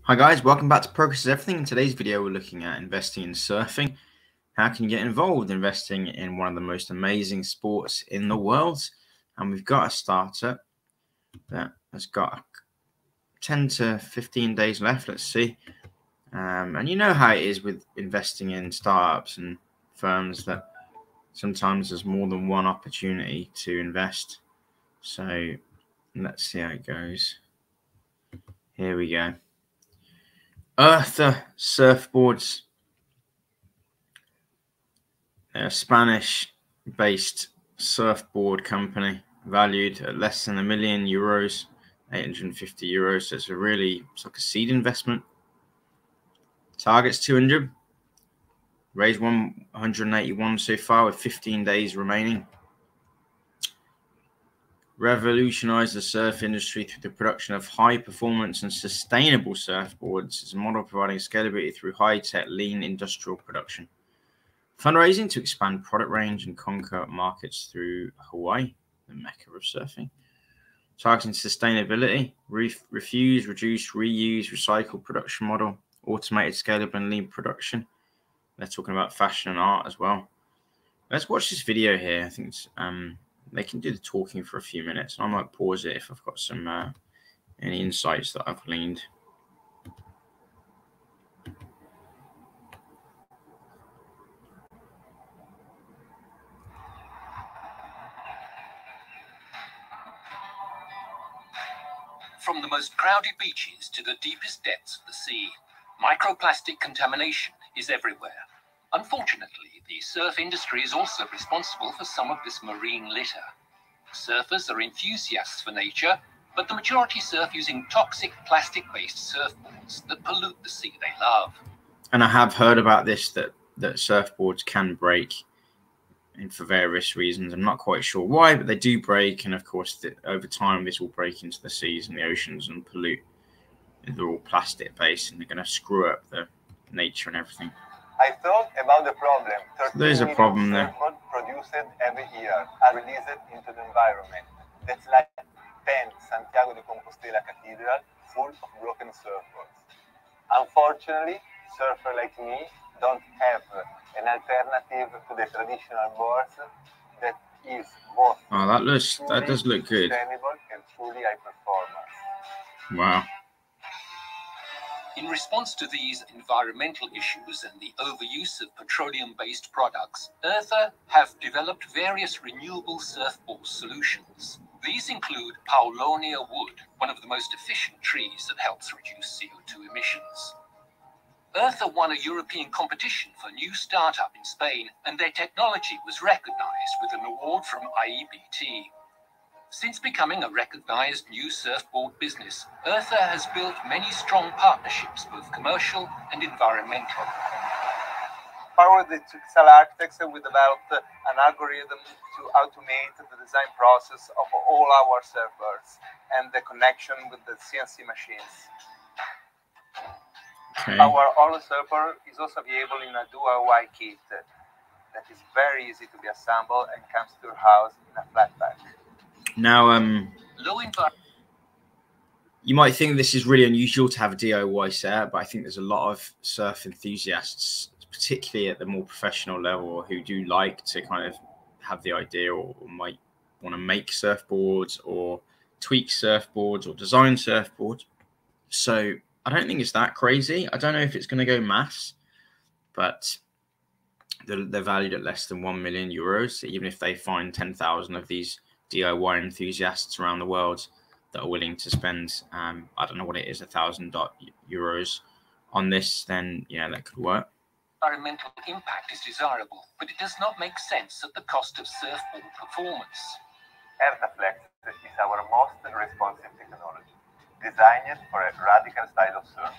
Hi guys, welcome back to Progress is Everything. In today's video we're looking at investing in surfing. How can you get involved investing in one of the most amazing sports in the world? And we've got a starter that has got 10 to 15 days left, let's see. And you know how it is with investing in startups and firms that sometimes there's more than one opportunity to invest. So let's see how it goes. Here we go. Eartha Surfboards. They're a Spanish-based surfboard company valued at less than €1 million, 850 euros. So it's like a seed investment. Target's 200. Raised 181 so far with 15 days remaining. Revolutionized the surf industry through the production of high-performance and sustainable surfboards. It's a model providing scalability through high-tech, lean industrial production. Fundraising to expand product range and conquer markets through Hawaii, the mecca of surfing. Targeting sustainability, refuse, reduce, reuse, recycle production model, automated, scalable, and lean production. They're talking about fashion and art as well. Let's watch this video here. I think it's, they can do the talking for a few minutes. I might pause it if I've got some any insights that I've gleaned. From the most crowded beaches to the deepest depths of the sea, microplastic contamination is everywhere. Unfortunately, the surf industry is also responsible for some of this marine litter. Surfers are enthusiasts for nature, but the majority surf using toxic plastic-based surfboards that pollute the sea they love. And I have heard about this, that surfboards can break, and for various reasons. I'm not quite sure why, but they do break, and of course over time this will break into the seas and the oceans and pollute. They're all plastic based and they're going to screw up the nature and everything. I thought about the problem. So there's a problem there. Produced every year are released into the environment. That's like 10 Santiago de Compostela Cathedral full of broken surfboards. Unfortunately, surfers like me don't have an alternative to the traditional boards that is both that does look good. Sustainable and truly high performance. Wow. In response to these environmental issues and the overuse of petroleum-based products, Eartha have developed various renewable surfboard solutions. These include Paulownia wood, one of the most efficient trees that helps reduce CO2 emissions. Eartha won a European competition for new startup in Spain, and their technology was recognized with an award from IEBT. Since becoming a recognized new surfboard business, Eartha has built many strong partnerships, both commercial and environmental. Powered the Tuxal architects, we developed an algorithm to automate the design process of all our surfboards and the connection with the CNC machines. Okay. Our all surfboard is also available in a DIY kit that is very easy to be assembled and comes to your house in a flat pack. Now, you might think this is really unusual to have a DIY setup, but I think there's a lot of surf enthusiasts, particularly at the more professional level, who do like to kind of have the idea or might want to make surfboards or tweak surfboards or design surfboards. So I don't think it's that crazy. I don't know if it's going to go mass, but they're valued at less than €1 million. So even if they find 10,000 of these DIY enthusiasts around the world that are willing to spend, I don't know what it is, €1,000 on this, then yeah, that could work. Environmental impact is desirable, but it does not make sense at the cost of surfboard performance. Eartha Flex is our most responsive technology, designed for a radical style of surf.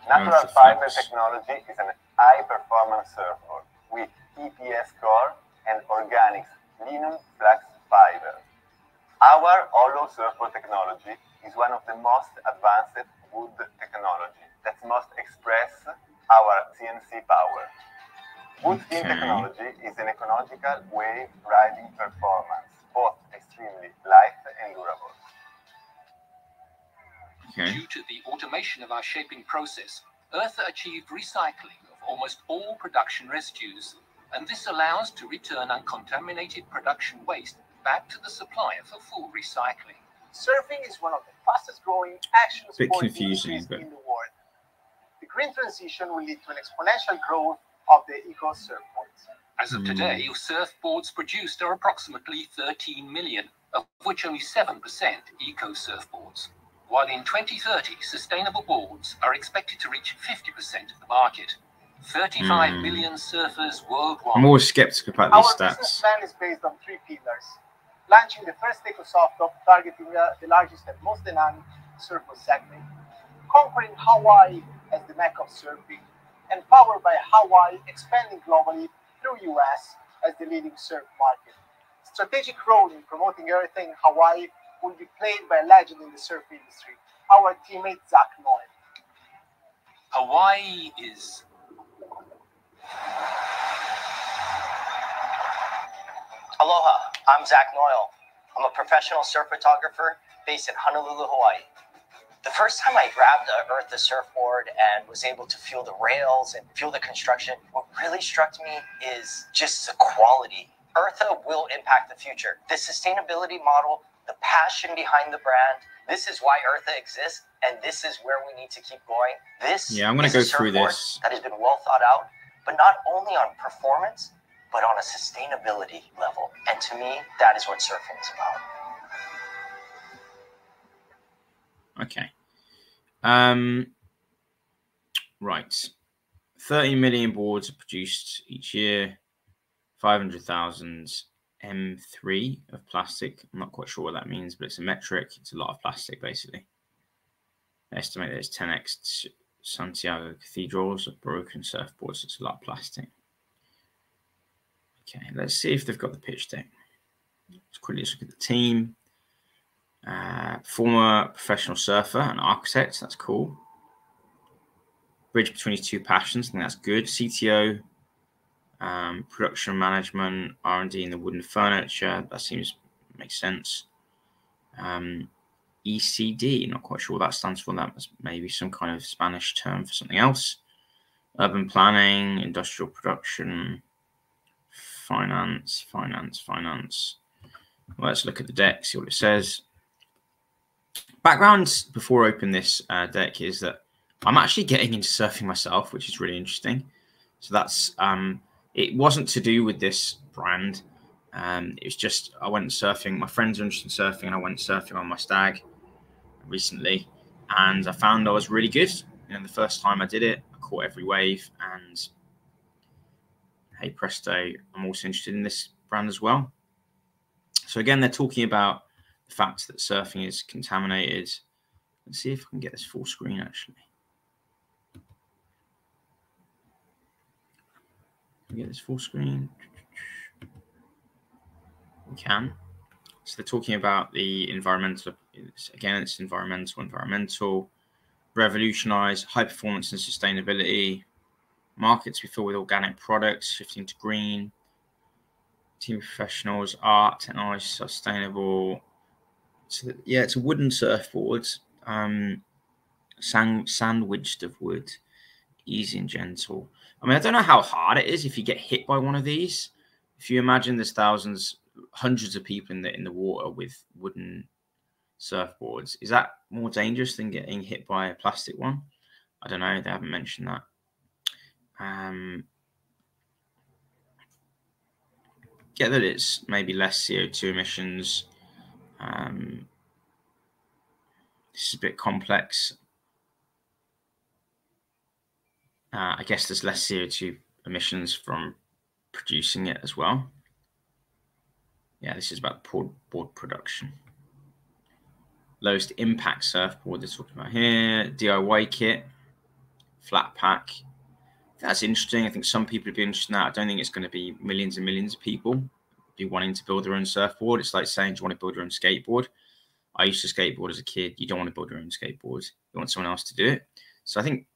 Natural fiber technology is an high-performance surfboard with EPS core and organic linen flax fiber. Our hollow surfboard technology is one of the most advanced wood technology that must express our CNC power. Wood skin technology is an ecological wave riding performance, both extremely light and durable. Okay. Due to the automation of our shaping process, Eartha achieved recycling of almost all production residues, and this allows to return uncontaminated production waste back to the supplier for full recycling. Surfing is one of the fastest growing action sport industries in the world. The green transition will lead to an exponential growth of the eco surfboards. As of today, surfboards produced are approximately 13 million, of which only 7% eco surfboards. While in 2030, sustainable boards are expected to reach 50% of the market. 35 million surfers worldwide. I'm always skeptical about these stats. Our business plan is based on 3 pillars. Launching the first eco-soft top targeting the largest and most dynamic surfboard segment. Conquering Hawaii as the mecca of surfing. And powered by Hawaii expanding globally through US as the leading surf market. Strategic role in promoting Eartha in Hawaii will be played by a legend in the surf industry, our teammate Zach Noel. Hawaii is Aloha, I'm Zach Noel. I'm a professional surf photographer based in Honolulu, Hawaii. The first time I grabbed an Eartha surfboard and was able to feel the rails and feel the construction, what really struck me is just the quality. Eartha will impact the future. The sustainability model, the passion behind the brand, this is why Eartha exists, and this is where we need to keep going. I'm going to go through this. That has been well thought out, but not only on performance, but on a sustainability level. And to me, that is what surfing is about. Okay. Right. 30 million boards are produced each year. 500,000 M3 of plastic. I'm not quite sure what that means, but it's a metric. It's a lot of plastic, basically. I estimate there's 10x Santiago cathedrals of broken surfboards. It's a lot of plastic. Okay, let's see if they've got the pitch deck. Let's quickly look at the team. Former professional surfer and architect. That's cool. Bridge between his two passions. I think that's good. CTO, production management, R&D in the wooden furniture. That seems makes sense. ECD. Not quite sure what that stands for. That was maybe some kind of Spanish term for something else. Urban planning, industrial production, finance. Let's look at the deck, see what it says. Background before I open this deck is that I'm actually getting into surfing myself, which is really interesting. So that's it wasn't to do with this brand. It was just I went surfing. My friends are interested in surfing, and I went surfing on my stag recently, and I found I was really good. You know, the first time I did it, I caught every wave, and hey presto, I'm also interested in this brand as well. So again, they're talking about the fact that surfing is contaminated. Let's see if I can get this full screen actually. Get this full screen. We can. So they're talking about the environmental. Again, it's environmental. Revolutionize high performance and sustainability. Markets we fill with organic products, shifting to green. Team of professionals, art, technology, sustainable. So yeah, it's a wooden surfboard, sandwiched of wood, easy and gentle. I mean, I don't know how hard it is if you get hit by one of these. If you imagine there's thousands, hundreds of people in the water with wooden surfboards, is that more dangerous than getting hit by a plastic one? I don't know. They haven't mentioned that. Get that it's maybe less CO2 emissions. This is a bit complex. I guess there's less CO2 emissions from producing it as well. Yeah, this is about board production. Lowest impact surfboard they're talking about here. DIY kit, flat pack. That's interesting. I think some people would be interested in that. I don't think it's going to be millions and millions of people be wanting to build their own surfboard. It's like saying, do you want to build your own skateboard? I used to skateboard as a kid. You don't want to build your own skateboard. You want someone else to do it. So I think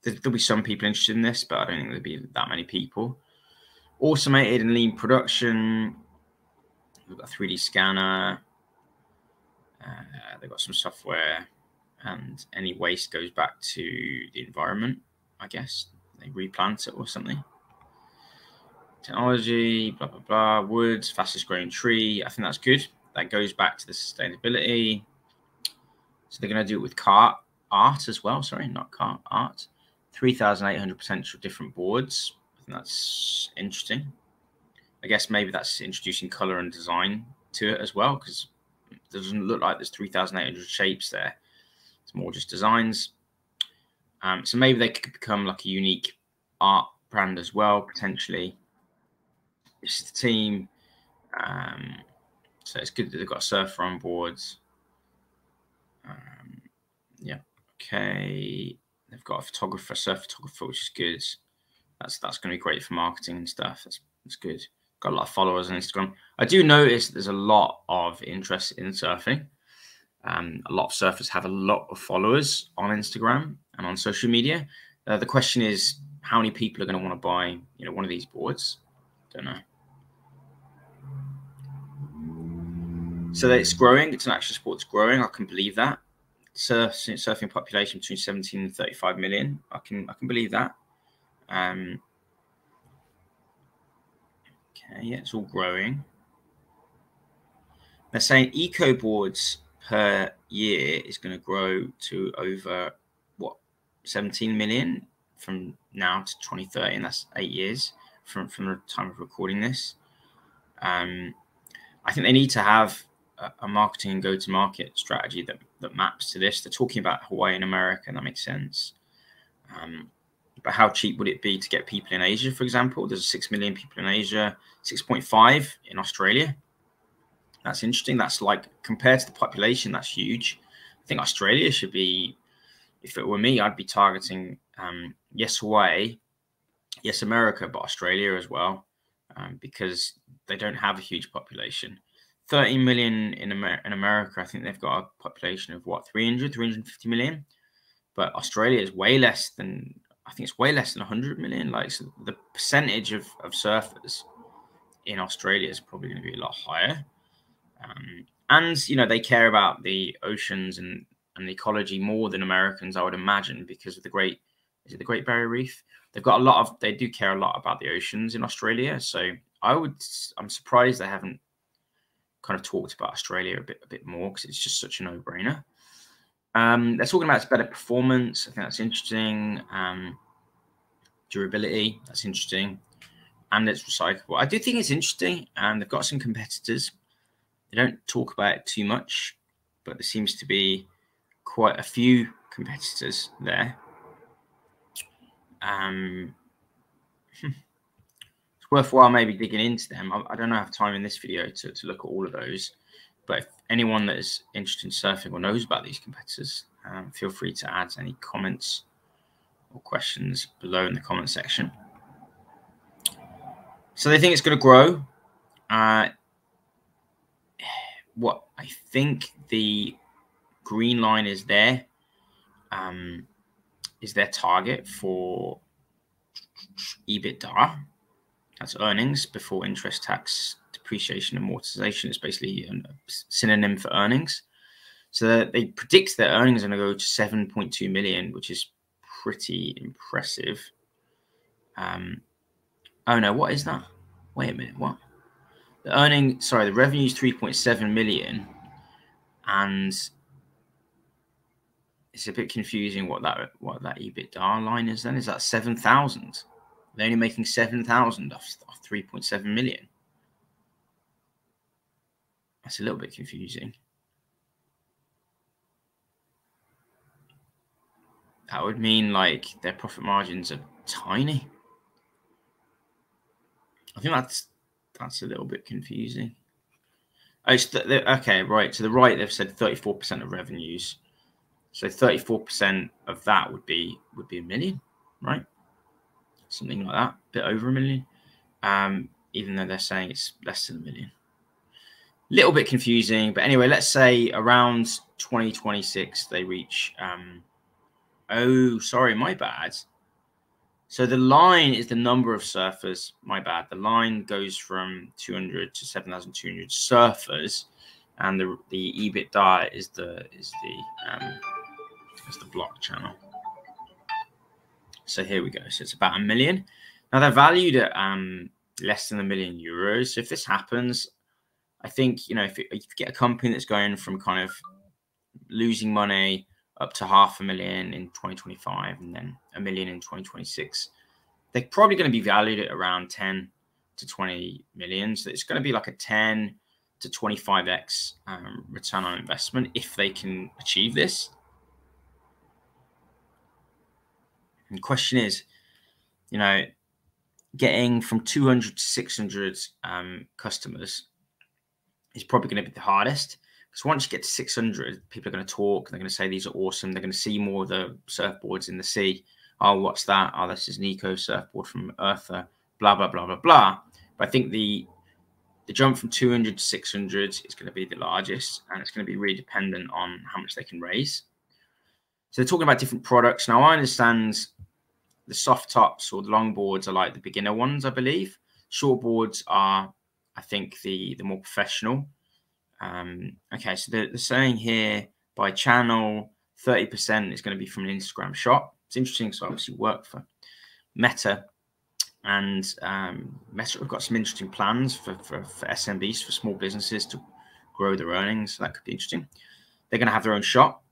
there'll be some people interested in this, but I don't think there'll be that many people. Automated and lean production. We've got a 3D scanner. They've got some software. and any waste goes back to the environment, I guess. They replant it or something. Technology, blah, blah, blah. Woods, fastest growing tree. I think that's good. That goes back to the sustainability. So they're going to do it with art as well. Sorry, not art. 3,800 potential different boards. I think that's interesting. I guess maybe that's introducing color and design to it as well, because it doesn't look like there's 3,800 shapes there. It's more just designs. So maybe they could become like a unique art brand as well, potentially. This is the team. So it's good that they've got a surfer on boards. Yeah. Okay. They've got a photographer, surf photographer, which is good. That's going to be great for marketing and stuff. That's good. Got a lot of followers on Instagram. I do notice there's a lot of interest in surfing. A lot of surfers have a lot of followers on Instagram and on social media. The question is, how many people are going to want to buy, one of these boards? Don't know. So it's growing. It's an action sport that's growing. I can believe that. Surfing population between 17 and 35 million. I can believe that. Okay, yeah, it's all growing. They're saying eco boards per year is going to grow to over 17 million from now to 2030, and that's 8 years from the time of recording this. I think they need to have a marketing and go-to-market strategy that maps to this. They're talking about Hawaii and America, and that makes sense. But how cheap would it be to get people in Asia, for example? There's 6 million people in Asia, 6.5 in Australia. That's interesting. That's like, compared to the population, that's huge. I think Australia should be, if it were me, I'd be targeting, yes, Hawaii, yes, America, but Australia as well, because they don't have a huge population. 30 million in America. I think they've got a population of 350 million, but Australia is way less than, I think it's way less than 100 million. Like, so the percentage of surfers in Australia is probably going to be a lot higher. And they care about the oceans and the ecology more than Americans, I would imagine, because of the Great Barrier Reef. They do care a lot about the oceans in Australia. So I'm surprised they haven't kind of talked about Australia a bit more, because it's just such a no-brainer. They're talking about its better performance. I think that's interesting. Durability, that's interesting. And it's recyclable. I do think it's interesting. And they've got some competitors. They don't talk about it too much, but there seems to be quite a few competitors there. It's worthwhile maybe digging into them. I don't have time in this video to look at all of those, but if anyone that is interested in surfing or knows about these competitors, feel free to add any comments or questions below in the comment section. So they think it's going to grow. What I think the green line is there, is their target for EBITDA. That's earnings before interest, tax, depreciation, amortization. It's basically a synonym for earnings. So they predict their earnings are going to go to 7.2 million, which is pretty impressive. Oh no, what is that? Wait a minute, what? The revenue is 3.7 million, and it's a bit confusing what that EBITDA line is then. Is that 7,000? They're only making 7,000 off 3.7 million. That's a little bit confusing. That would mean like their profit margins are tiny. I think that's a little bit confusing. Oh, okay, right. To the right, they've said 34% of revenues. So 34% of that would be $1 million, right? Something like that, a bit over $1 million. Even though they're saying it's less than $1 million. Little bit confusing, but anyway, let's say around 2026 they reach. Oh, sorry, my bad. So the line is the number of surfers. My bad. The line goes from 200 to 7,200 surfers, and the EBITDA is the That's the block channel. So here we go. So it's about $1 million. Now they're valued at less than €1 million. So if this happens, I think, you know, if you get a company that's going from kind of losing money up to $500,000 in 2025 and then $1 million in 2026, they're probably going to be valued at around 10 to 20 million. So it's going to be like a 10 to 25x return on investment if they can achieve this. And the question is, you know, getting from 200 to 600 customers is probably going to be the hardest. Because once you get to 600, people are going to talk. They're going to say these are awesome. They're going to see more of the surfboards in the sea. Oh, what's that? Oh, this is an eco surfboard from Eartha. Blah, blah, blah, blah, blah. But I think the jump from 200 to 600 is going to be the largest. And it's going to be really dependent on how much they can raise. So they're talking about different products. Now, I understand the soft tops or the long boards are like the beginner ones, I believe. Short boards are, I think, the more professional. Okay, so they're saying here by channel, 30% is going to be from an Instagram shop. It's interesting. So obviously work for Meta, and Meta have got some interesting plans for SMBs, for small businesses to grow their earnings. So that could be interesting. They're going to have their own shop,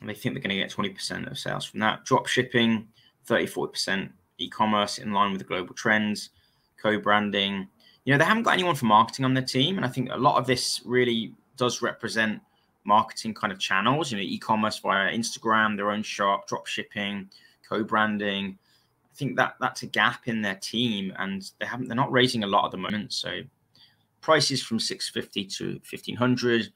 and they think they're going to get 20% of sales from that. Drop shipping, 30-40%. E-commerce in line with the global trends. Co-branding. You know, they haven't got anyone for marketing on their team. And I think a lot of this really does represent marketing kind of channels, you know, e-commerce via Instagram, their own shop, drop shipping, co-branding. I think that's a gap in their team, and they're not raising a lot at the moment. So prices from $650 to $1,500,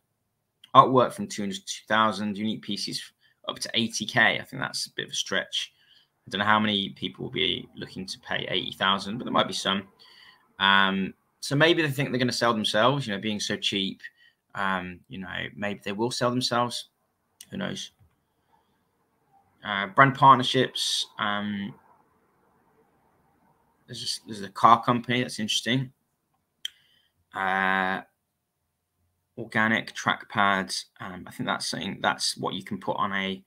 artwork from $200 to $2,000, unique pieces up to $80K. I think that's a bit of a stretch. I don't know how many people will be looking to pay $80,000, but there might be some. So maybe they think they're going to sell themselves, you know, being so cheap. You know, maybe they will sell themselves. Who knows? Brand partnerships. There's a car company that's interesting. Organic track pads. I think that's what you can put on a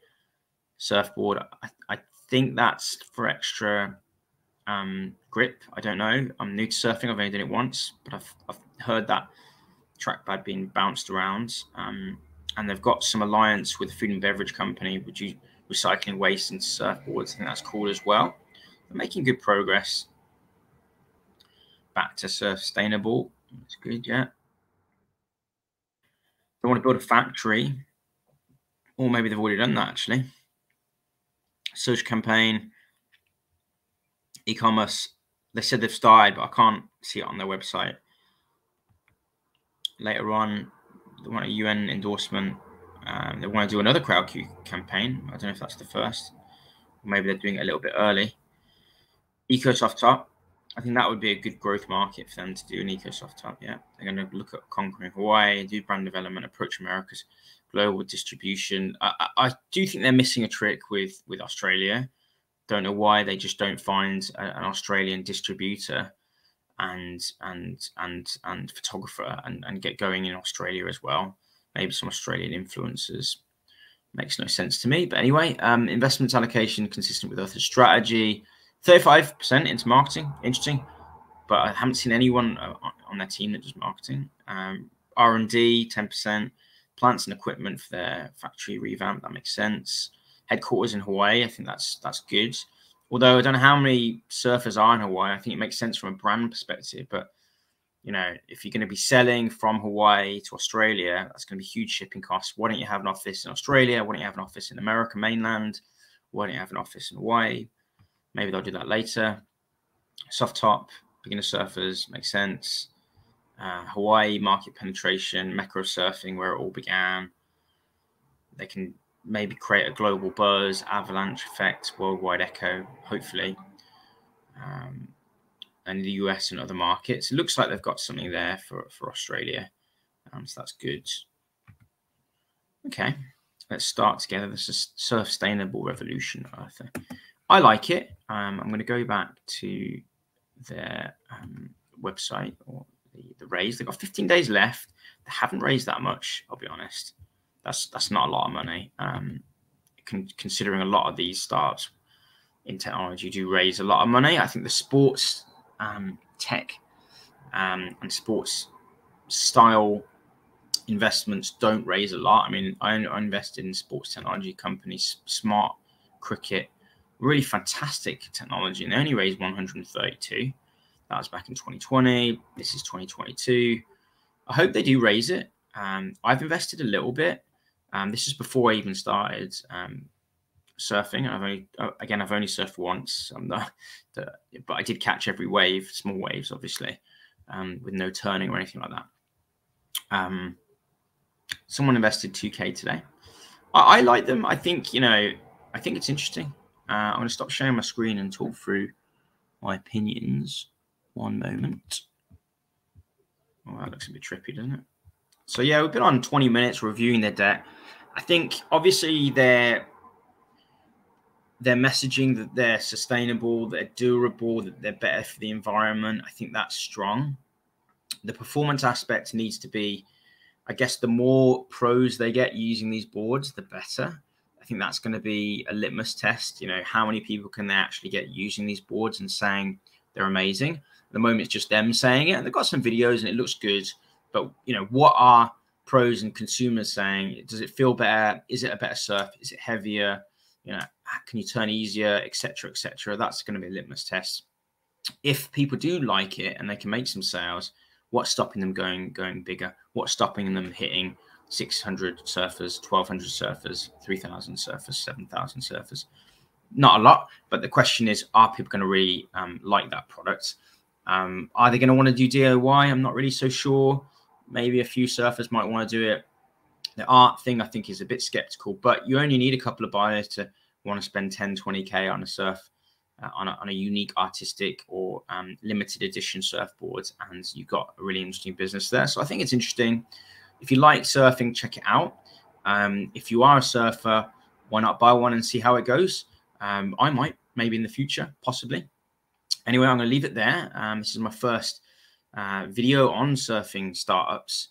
surfboard. I think that's for extra grip. I don't know. I'm new to surfing. I've only done it once, but I've heard that trackpad being bounced around. And they've got some alliance with a food and beverage company, which is recycling waste into surfboards. I think that's cool as well. They're making good progress. Back to surfstainable. That's good, yeah. They want to build a factory, or maybe they've already done that actually. Social campaign. E-commerce, they said they've started, but I can't see it on their website. Later on, they want a UN endorsement. They want to do another CrowdQ campaign. I don't know if that's the first. Maybe they're doing it a little bit early. EcoSoft top. I think that would be a good growth market for them to do an EcoSoft top. Yeah, they're going to look at conquering Hawaii, do brand development, approach America's global distribution. I do think they're missing a trick with Australia. Don't know why they just don't find an Australian distributor and photographer and get going in Australia as well. Maybe some Australian influencers. Makes no sense to me. But anyway, investment allocation consistent with Eartha's strategy. 35% into marketing. Interesting. But I haven't seen anyone on their team that does marketing. R&D, 10%. Plants and equipment for their factory revamp. That makes sense. Headquarters in Hawaii. I think that's good. Although I don't know how many surfers are in Hawaii. I think it makes sense from a brand perspective. But, you know, if you're going to be selling from Hawaii to Australia, that's going to be huge shipping costs. Why don't you have an office in Australia? Why don't you have an office in America mainland? Why don't you have an office in Hawaii? Maybe they'll do that later. Soft top, beginner surfers, makes sense. Hawaii market penetration, macro surfing, where it all began. They can maybe create a global buzz, avalanche effect, worldwide echo, hopefully. And the US and other markets. It looks like they've got something there for Australia. So that's good. Okay, let's start together. This is Surfstainable Revolution, Eartha. I like it. I'm going to go back to their website, or the raise. They've got 15 days left. They haven't raised that much, I'll be honest. That's not a lot of money. considering a lot of these startups in technology do raise a lot of money. I think the sports tech and sports style investments don't raise a lot. I mean, I invested in sports technology companies, Smart Cricket, really fantastic technology, and they only raised 132. That was back in 2020. This is 2022. I hope they do raise it. I've invested a little bit. This is before I even started surfing. I've only surfed once. But I did catch every wave, small waves, obviously, with no turning or anything like that. Someone invested 2K today. I like them. I think it's interesting. I'm going to stop sharing my screen and talk through my opinions. One moment. Oh, that looks a bit trippy, doesn't it? So yeah, we've been on 20 minutes reviewing their deck. I think obviously they're messaging that they're sustainable, they're durable, that they're better for the environment. I think that's strong. The performance aspect needs to be, I guess, the more pros they get using these boards, the better. I think that's going to be a litmus test. How many people can they actually get using these boards and saying they're amazing? At the moment, it's just them saying it, and they've got some videos and it looks good. But what are pros and consumers saying? Does it feel better? Is it a better surf? Is it heavier? Can you turn easier, etc., etc.? That's going to be a litmus test. If people do like it and they can make some sales, what's stopping them going bigger? What's stopping them hitting 600 surfers, 1,200 surfers, 3,000 surfers, 7,000 surfers? Not a lot, but the question is, are people going to really like that product? Are they going to want to do DIY? I'm not really so sure. Maybe a few surfers might want to do it. The art thing, I think, is a bit skeptical, but you only need a couple of buyers to want to spend 10, 20K on a surf, on a unique artistic or limited edition surfboards, and you've got a really interesting business there. So I think it's interesting. If you like surfing, check it out. If you are a surfer, why not buy one and see how it goes? I might, maybe in the future, possibly. Anyway, I'm going to leave it there. This is my first video on surfing startups.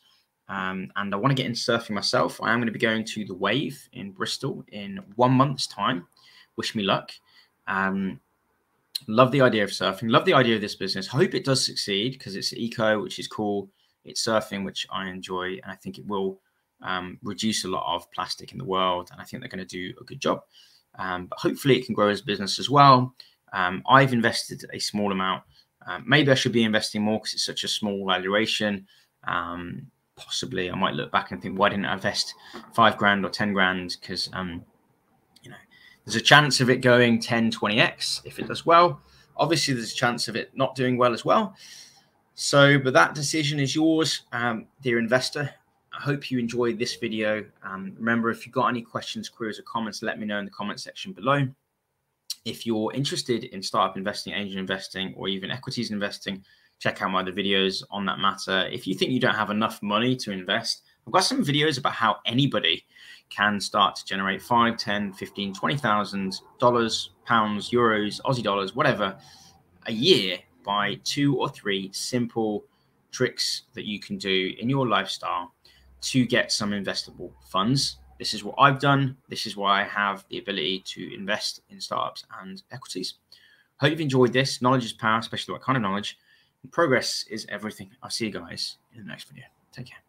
And I want to get into surfing myself. I am going to be going to the Wave in Bristol in 1 month's time. Wish me luck. Love the idea of surfing. Love the idea of this business. Hope it does succeed because it's eco, which is cool. It's surfing, which I enjoy. And I think it will reduce a lot of plastic in the world. And I think they're going to do a good job. But hopefully it can grow as a business as well. I've invested a small amount. Maybe I should be investing more because it's such a small valuation. Possibly I might look back and think, why didn't I invest 5 grand or 10 grand? Because there's a chance of it going 10, 20x if it does well. Obviously, there's a chance of it not doing well as well. So, but that decision is yours, dear investor. I hope you enjoyed this video. Remember, if you've got any questions, queries, or comments, let me know in the comment section below. If you're interested in startup investing, angel investing, or even equities investing, check out my other videos on that matter. If you think you don't have enough money to invest, I've got some videos about how anybody can start to generate 5, 10, 15, $20,000, pounds, euros, Aussie dollars, whatever, a year by 2 or 3 simple tricks that you can do in your lifestyle to get some investable funds. This is what I've done. This is why I have the ability to invest in startups and equities. Hope you've enjoyed this. Knowledge is power, especially what kind of knowledge. Progress is everything. I'll see you guys in the next video. Take care.